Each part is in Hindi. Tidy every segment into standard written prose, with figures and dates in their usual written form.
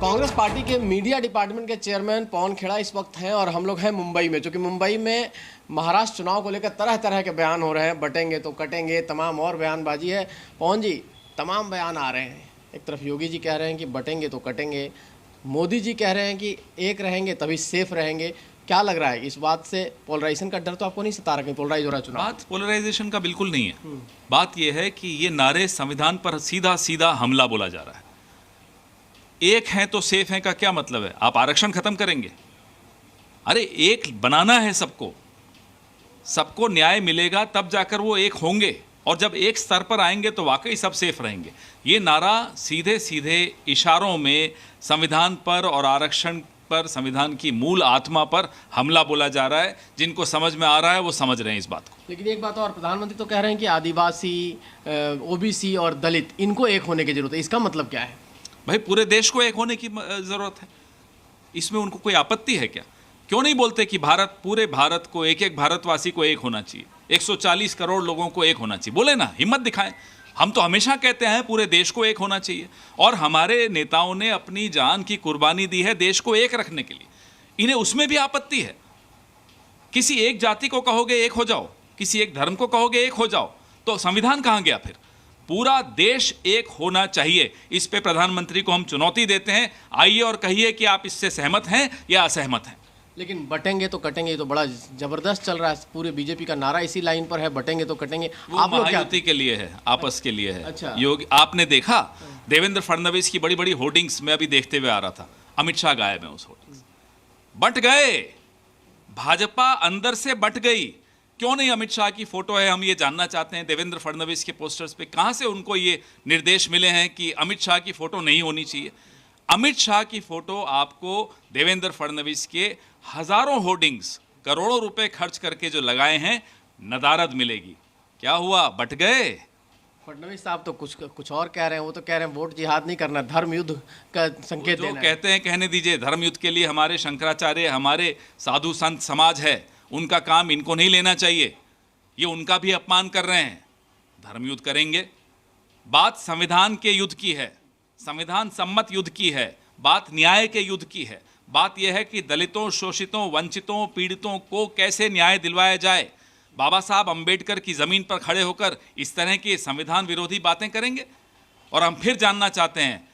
कांग्रेस पार्टी के मीडिया डिपार्टमेंट के चेयरमैन पवन खेड़ा इस वक्त हैं और हम लोग हैं मुंबई में, क्योंकि मुंबई में महाराष्ट्र चुनाव को लेकर तरह तरह के बयान हो रहे हैं। बटेंगे तो कटेंगे, तमाम और बयानबाजी है। पवन जी, तमाम बयान आ रहे हैं। एक तरफ योगी जी कह रहे हैं कि बटेंगे तो कटेंगे, मोदी जी कह रहे हैं कि एक रहेंगे तभी सेफ रहेंगे। क्या लग रहा है इस बात से? पोलराइजेशन का डर तो आपको नहीं सता रहा कि पोलराइज हो रहा चुनाव? बात पोलराइजेशन का बिल्कुल नहीं है। बात यह है कि ये नारे संविधान पर सीधा सीधा हमला बोला जा रहा है। एक हैं तो सेफ हैं का क्या मतलब है? आप आरक्षण खत्म करेंगे? अरे एक बनाना है सबको, सबको न्याय मिलेगा तब जाकर वो एक होंगे, और जब एक स्तर पर आएंगे तो वाकई सब सेफ रहेंगे। ये नारा सीधे सीधे इशारों में संविधान पर और आरक्षण पर, संविधान की मूल आत्मा पर हमला बोला जा रहा है। जिनको समझ में आ रहा है वो समझ रहे हैं इस बात को। लेकिन एक बात और, प्रधानमंत्री तो कह रहे हैं कि आदिवासी, ओबीसी और दलित, इनको एक होने की जरूरत है। इसका मतलब क्या है? भाई पूरे देश को एक होने की जरूरत है, इसमें उनको कोई आपत्ति है क्या? क्यों नहीं बोलते कि पूरे भारत को, एक एक भारतवासी को एक होना चाहिए, 140 करोड़ लोगों को एक होना चाहिए? बोले ना, हिम्मत दिखाएं। हम तो हमेशा कहते हैं पूरे देश को एक होना चाहिए, और हमारे नेताओं ने अपनी जान की कुर्बानी दी है देश को एक रखने के लिए। इन्हें उसमें भी आपत्ति है। किसी एक जाति को कहोगे एक हो जाओ, किसी एक धर्म को कहोगे एक हो जाओ, तो संविधान कहाँ गया फिर? पूरा देश एक होना चाहिए। इस पे प्रधानमंत्री को हम चुनौती देते हैं। आइए और कहिए कि आप इससे सहमत हैं या असहमत हैं। लेकिन बटेंगे तो कटेंगे तो बड़ा जबरदस्त चल रहा है। पूरे बीजेपी का नारा इसी लाइन पर है, बटेंगे तो कटेंगे। आप लोग महायुति के लिए है, आपस के लिए है। अच्छा। योगी, आपने देखा देवेंद्र फडणवीस की बड़ी बड़ी होर्डिंग्स में अभी देखते हुए आ रहा था, अमित शाह गायब है उस होर्डिंग्स। बट गए, भाजपा अंदर से बट गई। क्यों नहीं अमित शाह की फोटो है? हम ये जानना चाहते हैं। देवेंद्र फडणवीस के पोस्टर्स पे कहां से उनको ये निर्देश मिले हैं कि अमित शाह की फोटो नहीं होनी चाहिए? अमित शाह की फोटो आपको देवेंद्र फडणवीस के हजारों होर्डिंग्स, करोड़ों रुपए खर्च करके जो लगाए हैं, नदारद मिलेगी। क्या हुआ? बट गए। फडणवीस साहब तो कुछ और कह रहे हैं। वो तो कह रहे हैं वोट जिहाद नहीं करना, धर्म युद्ध का संकेत देना है। कहते हैं कहने दीजिए। धर्म युद्ध के लिए हमारे शंकराचार्य, हमारे साधु संत समाज है, उनका काम इनको नहीं लेना चाहिए। ये उनका भी अपमान कर रहे हैं। धर्म युद्ध करेंगे? बात संविधान के युद्ध की है, संविधान सम्मत युद्ध की है, बात न्याय के युद्ध की है। बात यह है कि दलितों, शोषितों, वंचितों, पीड़ितों को कैसे न्याय दिलवाया जाए। बाबा साहब अंबेडकर की ज़मीन पर खड़े होकर इस तरह की संविधान विरोधी बातें करेंगे? और हम फिर जानना चाहते हैं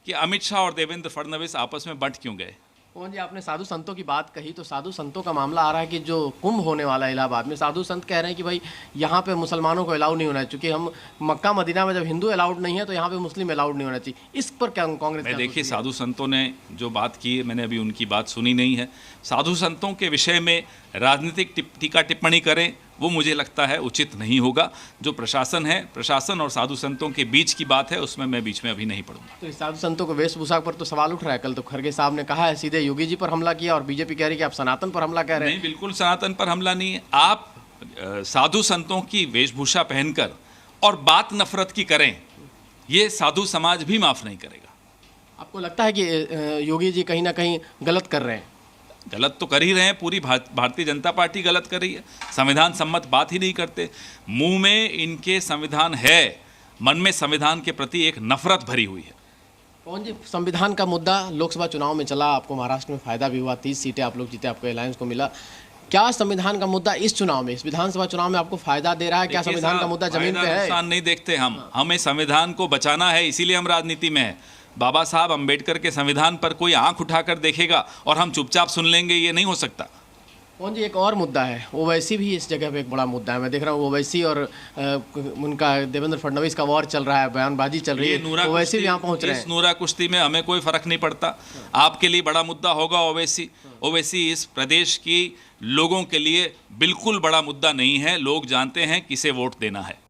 कि अमित शाह और देवेंद्र फडणवीस आपस में बंट क्यों गए? पवन जी, आपने साधु संतों की बात कही, तो साधु संतों का मामला आ रहा है कि जो कुंभ होने वाला है इलाहाबाद में, साधु संत कह रहे हैं कि भाई यहाँ पे मुसलमानों को अलाउ नहीं होना है, क्योंकि हम मक्का मदीना में जब हिंदू अलाउड नहीं है तो यहाँ पे मुस्लिम अलाउड नहीं होना चाहिए। इस पर क्या कांग्रेस? मैं देखिए, साधु संतों ने जो बात की है, मैंने अभी उनकी बात सुनी नहीं है। साधु संतों के विषय में राजनीतिक टीका टिप्पणी करें, वो मुझे लगता है उचित नहीं होगा। जो प्रशासन है, प्रशासन और साधु संतों के बीच की बात है, उसमें मैं बीच में अभी नहीं पढ़ूंगा। तो इस साधु संतों को वेशभूषा पर तो सवाल उठ रहा है। कल तो खड़गे साहब ने कहा है सीधे योगी जी पर हमला किया, और बीजेपी कह रही है कि आप सनातन पर हमला कह रहे हैं। नहीं, बिल्कुल सनातन पर हमला नहीं है। आप साधु संतों की वेशभूषा पहनकर और बात नफरत की करें, ये साधु समाज भी माफ नहीं करेगा। आपको लगता है कि योगी जी कहीं ना कहीं गलत कर रहे हैं? गलत तो कर ही रहे हैं। पूरी भारतीय जनता पार्टी गलत कर रही है। संविधान सम्मत बात ही नहीं करते। मुंह में इनके संविधान है, मन में संविधान के प्रति एक नफरत भरी हुई है। पवन जी, संविधान का मुद्दा लोकसभा चुनाव में चला, आपको महाराष्ट्र में फायदा भी हुआ, 30 सीटें आप लोग जीते, आपको अलायंस को मिला। क्या संविधान का मुद्दा इस चुनाव में, इस विधानसभा चुनाव में आपको फायदा दे रहा है? क्या संविधान का मुद्दा जमीन पे है? नुकसान नहीं देखते हम। हमें संविधान को बचाना है, इसीलिए हम राजनीति में है। बाबा साहब अंबेडकर के संविधान पर कोई आंख उठाकर देखेगा और हम चुपचाप सुन लेंगे, ये नहीं हो सकता। कौन जी, एक और मुद्दा है, ओवैसी भी इस जगह पे एक बड़ा मुद्दा है। मैं देख रहा हूँ ओवैसी और उनका देवेंद्र फडणवीस का वॉर चल रहा है, बयानबाजी चल रही है। ओवैसी भी यहाँ पहुँच रहे हैं। इस नूरा कुश्ती में हमें कोई फर्क नहीं पड़ता। आपके लिए बड़ा मुद्दा होगा ओवैसी। ओवैसी इस प्रदेश की लोगों के लिए बिल्कुल बड़ा मुद्दा नहीं है। लोग जानते हैं किसे वोट देना है।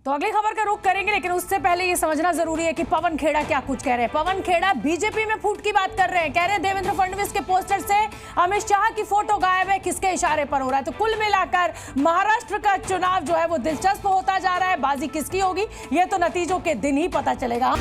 तो अगली खबर का रुख करेंगे, लेकिन उससे पहले ये समझना जरूरी है कि पवन खेड़ा क्या कुछ कह रहे हैं। पवन खेड़ा बीजेपी में फूट की बात कर रहे हैं। कह रहे हैं देवेंद्र फडणवीस के पोस्टर से अमित शाह की फोटो गायब है, किसके इशारे पर हो रहा है? तो कुल मिलाकर महाराष्ट्र का चुनाव जो है वो दिलचस्प होता जा रहा है। बाजी किसकी होगी, ये तो नतीजों के दिन ही पता चलेगा।